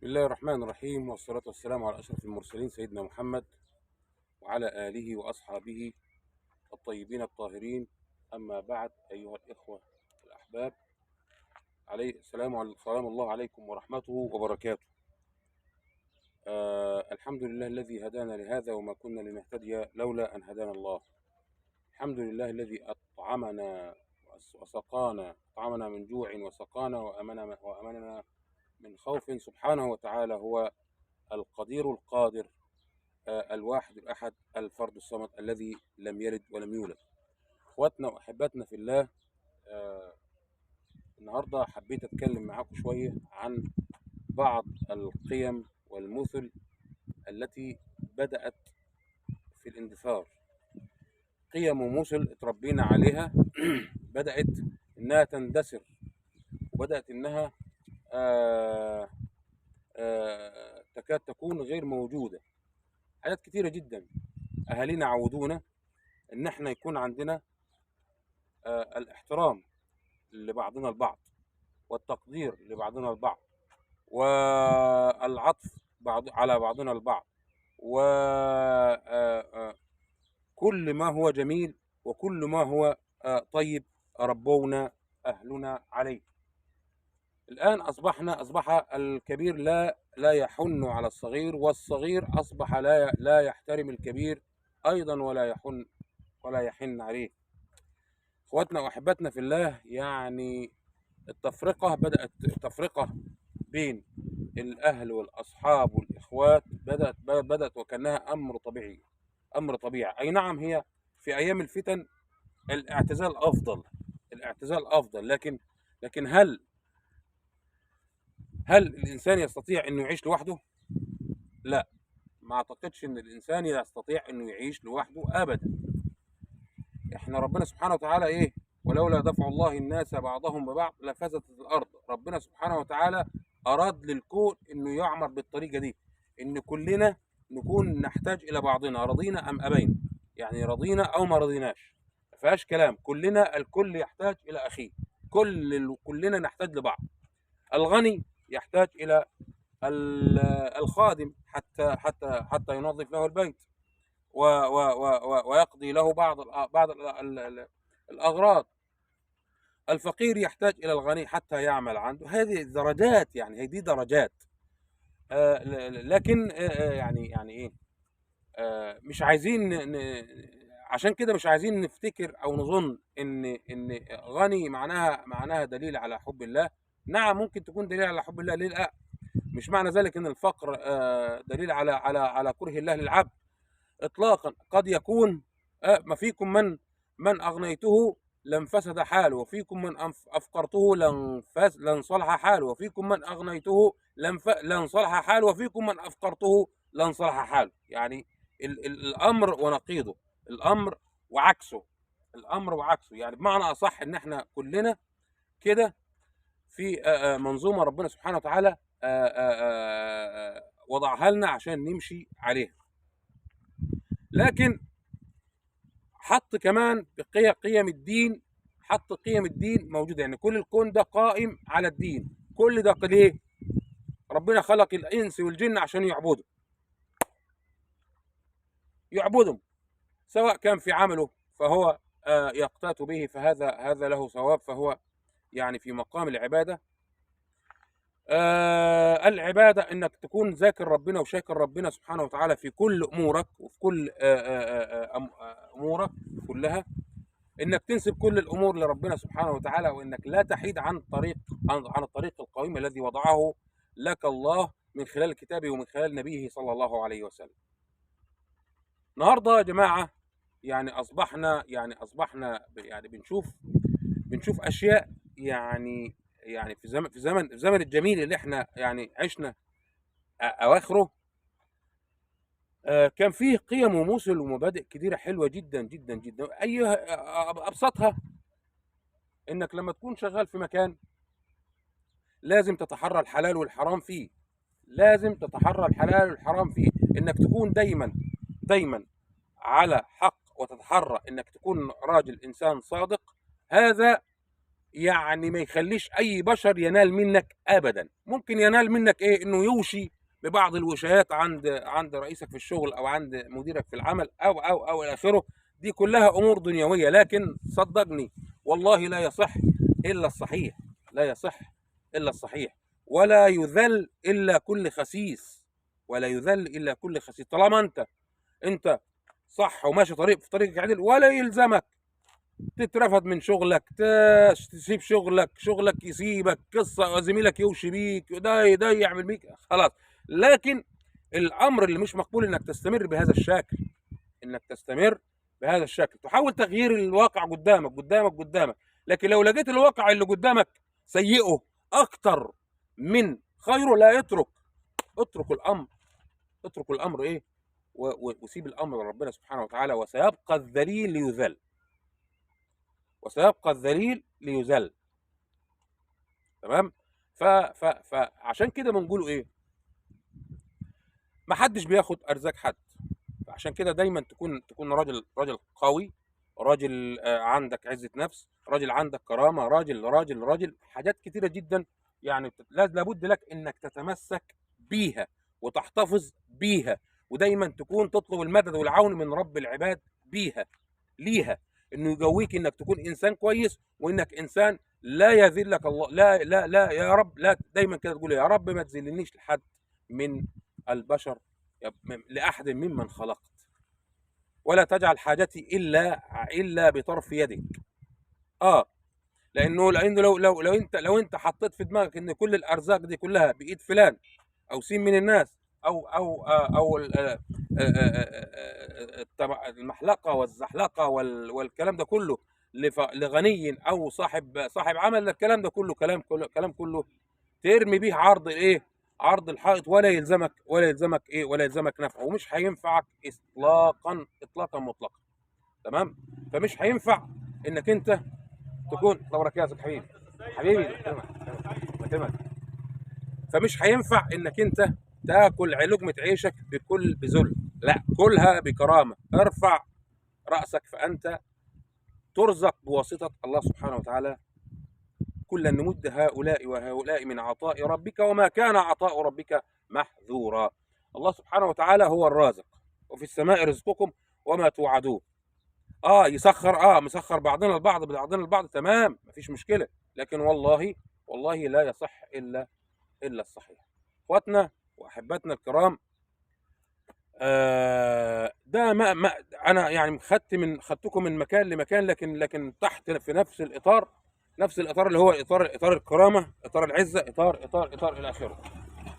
بسم الله الرحمن الرحيم، والصلاة والسلام على أشرف المرسلين سيدنا محمد وعلى آله وأصحابه الطيبين الطاهرين. أما بعد، أيها الإخوة الأحباب، سلام الله عليكم ورحمته وبركاته. الحمد لله الذي هدانا لهذا وما كنا لنهتدي لولا أن هدانا الله. الحمد لله الذي أطعمنا وسقانا، أطعمنا من جوع وسقانا وأمننا من خوف. سبحانه وتعالى هو القدير القادر، الواحد الأحد الفرد الصمد الذي لم يلد ولم يولد. اخواتنا واحباتنا في الله، النهارده حبيت اتكلم معاكم شويه عن بعض القيم والمثل التي بدأت في الاندثار. قيم ومثل اتربينا عليها بدأت انها تندثر، وبدأت انها تكاد تكون غير موجوده. حاجات كتيره جدا اهالينا عودونا ان احنا يكون عندنا الاحترام لبعضنا البعض، والتقدير لبعضنا البعض، والعطف على بعضنا البعض، وكل ما هو جميل وكل ما هو طيب ربونا أهلنا عليه. الآن أصبح الكبير لا يحن على الصغير، والصغير أصبح لا يحترم الكبير أيضا ولا يحن عليه. اخواتنا واحباتنا في الله، يعني بدأت التفرقة بين الأهل والأصحاب والإخوات بدأت وكأنها أمر طبيعي. أي نعم، هي في أيام الفتن الاعتزال أفضل، لكن هل الإنسان يستطيع أنه يعيش لوحده؟ لا، ما أعتقدش أن الإنسان يستطيع أنه يعيش لوحده أبدا. احنا ربنا سبحانه وتعالى ايه؟ ولولا دفع الله الناس بعضهم ببعض لفسدت الارض. ربنا سبحانه وتعالى اراد للكون انه يعمر بالطريقه دي، ان كلنا نكون نحتاج الى بعضنا، رضينا ام ابينا. يعني رضينا او ما رضيناش، ما فيهاش كلام. الكل يحتاج الى اخيه، كلنا نحتاج لبعض. الغني يحتاج الى الخادم حتى ينظف له البيت ويقضي له بعض الأغراض. الفقير يحتاج إلى الغني حتى يعمل عنده. هذه درجات، يعني دي درجات. لكن يعني إيه، مش عايزين عشان كده مش عايزين نفتكر أو نظن إن غني معناها دليل على حب الله. نعم، ممكن تكون دليل على حب الله، ليه لا؟ مش معنى ذلك إن الفقر دليل على كره الله للعبد اطلاقا. قد يكون ما فيكم من اغنيته لانفسد حاله، وفيكم من افقرته لانصلح حاله، وفيكم من اغنيته لانصلح حاله، وفيكم من افقرته لانصلح حاله. يعني الامر ونقيضه، الامر وعكسه. يعني بمعنى اصح ان احنا كلنا كده في منظومه ربنا سبحانه وتعالى وضعها لنا عشان نمشي عليها. لكن حط كمان قيم الدين، حط قيم الدين موجوده. يعني كل الكون ده قائم على الدين. كل ده ليه؟ ربنا خلق الانس والجن عشان يعبدهم، سواء كان في عمله فهو يقتات به، فهذا له ثواب، فهو يعني في مقام العباده. العباده انك تكون ذاكر ربنا وشاكر ربنا سبحانه وتعالى في كل امورك، وفي كل امورك كلها، انك تنسب كل الامور لربنا سبحانه وتعالى، وانك لا تحيد عن الطريق القويم الذي وضعه لك الله من خلال كتابه ومن خلال نبيه صلى الله عليه وسلم. النهارده يا جماعه، يعني اصبحنا يعني بنشوف اشياء، يعني في زمن الجميل اللي احنا يعني عشنا اواخره. كان فيه قيم ومثل ومبادئ كتيره حلوه جدا جدا جدا. ابسطها انك لما تكون شغال في مكان لازم تتحرى الحلال والحرام فيه، انك تكون دايما على حق، وتتحرى انك تكون راجل انسان صادق. هذا يعني ما يخليش اي بشر ينال منك ابدا. ممكن ينال منك ايه؟ انه يوشي ببعض الوشايات عند رئيسك في الشغل او عند مديرك في العمل او الى اخره. دي كلها امور دنيويه، لكن صدقني والله لا يصح الا الصحيح. لا يصح الا الصحيح. ولا يذل الا كل خسيس. ولا يذل الا كل خسيس. طالما انت صح وماشي في طريقك عدل، ولا يلزمك تترفد من شغلك، تسيب شغلك يسيبك، قصه زميلك يوشي بيك، ده يعمل بيك، خلاص. لكن الامر اللي مش مقبول انك تستمر بهذا الشكل. انك تستمر بهذا الشكل، تحاول تغيير الواقع قدامك. لكن لو لقيت الواقع اللي قدامك سيئه اكتر من خيره، لا اترك الامر. اترك الامر ايه وسيب الامر لربنا سبحانه وتعالى. وسيبقى الذليل ليذل. وسيبقى الذليل ليذل. تمام. فعشان كده بنقولوا ايه؟ ما حدش بياخد ارزاق حد. عشان كده دايما تكون راجل قوي، راجل عندك عزة نفس، راجل عندك كرامة، راجل حاجات كتيرة جدا. يعني لابد لك انك تتمسك بيها وتحتفظ بيها، ودايما تكون تطلب المدد والعون من رب العباد ليها، انه يقويك انك تكون انسان كويس، وانك انسان لا يذلك الله. لا يا رب، لا دايما كده تقول يا رب ما تذلنيش لحد من البشر، لاحد ممن خلقت، ولا تجعل حاجتي الا بطرف يدك. اه لانه لو انت حطيت في دماغك ان كل الارزاق دي كلها بايد فلان او سين من الناس، او المحلقه والزحلقه والكلام ده كله لغني او صاحب عمل، الكلام ده كله ترمي بيه عرض الحائط، ولا يلزمك نفعه، ومش هينفعك اطلاقا مطلقا. تمام. فمش هينفع انك انت تكون الله بركاتك حبيبي محترمك. فمش هينفع انك انت تاكل لقمه عيشك بذل. لا، كلها بكرامه. ارفع راسك فانت ترزق بواسطه الله سبحانه وتعالى. كلا نمد هؤلاء وهؤلاء من عطاء ربك وما كان عطاء ربك محذورا. الله سبحانه وتعالى هو الرازق، وفي السماء رزقكم وما توعدون. مسخر بعضنا البعض، تمام، مفيش مشكله. لكن والله لا يصح الا الصحيح. اخواتنا واحباتنا الكرام، ده ما انا يعني خدتكم من مكان لمكان، لكن تحت في نفس الاطار اللي هو اطار الكرامه، اطار العزه، اطار الى اخره.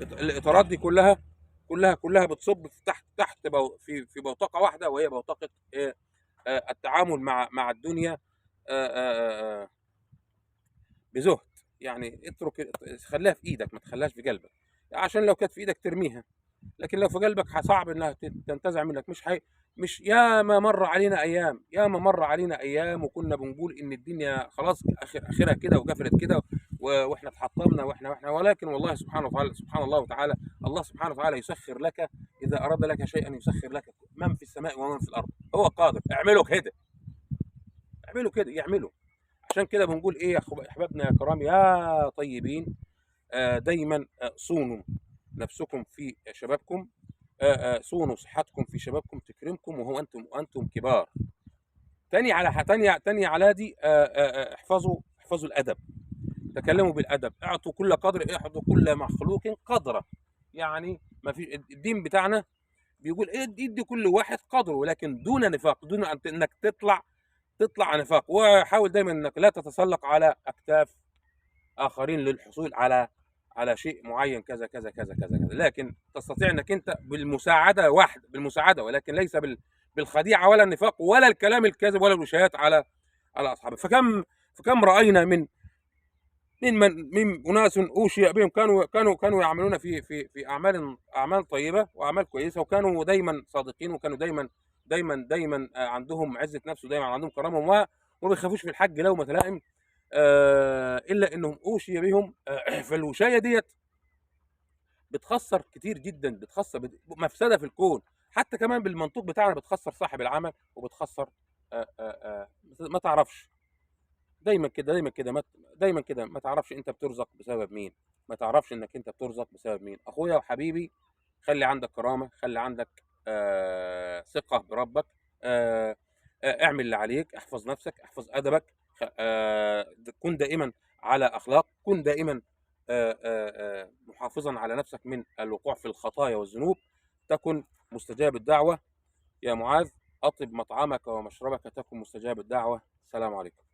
الاطارات دي كلها بتصب في تحت في بوتقه واحده، وهي بوتقه التعامل مع الدنيا بزهد. يعني خليها في ايدك، ما تخليهاش في قلبك، عشان لو كانت في ايدك ترميها، لكن لو في قلبك صعب انها تنتزع منك. مش ياما مر علينا ايام وكنا بنقول ان الدنيا خلاص اخرها كده وقفلت كده، واحنا اتحطمنا واحنا ولكن والله سبحان الله وتعالى. الله سبحانه وتعالى يسخر لك اذا اراد لك شيئا، يسخر لك من في السماء ومن في الارض. هو قادر. اعملوا كده يعملوا. عشان كده بنقول ايه يا احبابنا يا كرام يا طيبين، دايما صونوا نفسكم في شبابكم، صونوا صحتكم في شبابكم تكرمكم وانتم كبار. تاني على دي، احفظوا الادب. تكلموا بالادب. اعطوا كل مخلوق قدره. يعني ما في الدين بتاعنا بيقول ادي كل واحد قدره، ولكن دون نفاق، دون انك تطلع نفاق. وحاول دايما انك لا تتسلق على اكتاف اخرين للحصول على شيء معين، كذا كذا كذا كذا كذا. لكن تستطيع انك انت بالمساعده، ولكن ليس بالخديعه ولا النفاق ولا الكلام الكاذب ولا الوشايات على اصحابه. فكم راينا من اناس اوشي بهم، كانوا يعملون في اعمال طيبه واعمال كويسه، وكانوا دايما صادقين، وكانوا دايما عندهم عزه نفس، ودايما عندهم كرامه، وما بيخافوش في الحج لومه لائم. الا انهم اوشي بهم. فالوشايه ديت بتخسر كتير جدا، بتخسر مفسده في الكون. حتى كمان بالمنطوق بتاعنا بتخسر صاحب العمل، وبتخسر ما تعرفش دايما كده، دايما كده ما تعرفش انت بترزق بسبب مين، ما تعرفش انك انت بترزق بسبب مين. اخويا وحبيبي، خلي عندك كرامة، خلي عندك ثقة بربك. اعمل اللي عليك، احفظ نفسك، احفظ ادبك، كن دائما على اخلاق، كن دائما محافظا على نفسك من الوقوع في الخطايا والذنوب، تكن مستجاب الدعوة. يا معاذ، أطب مطعمك ومشربك تكن مستجاب الدعوة. السلام عليكم.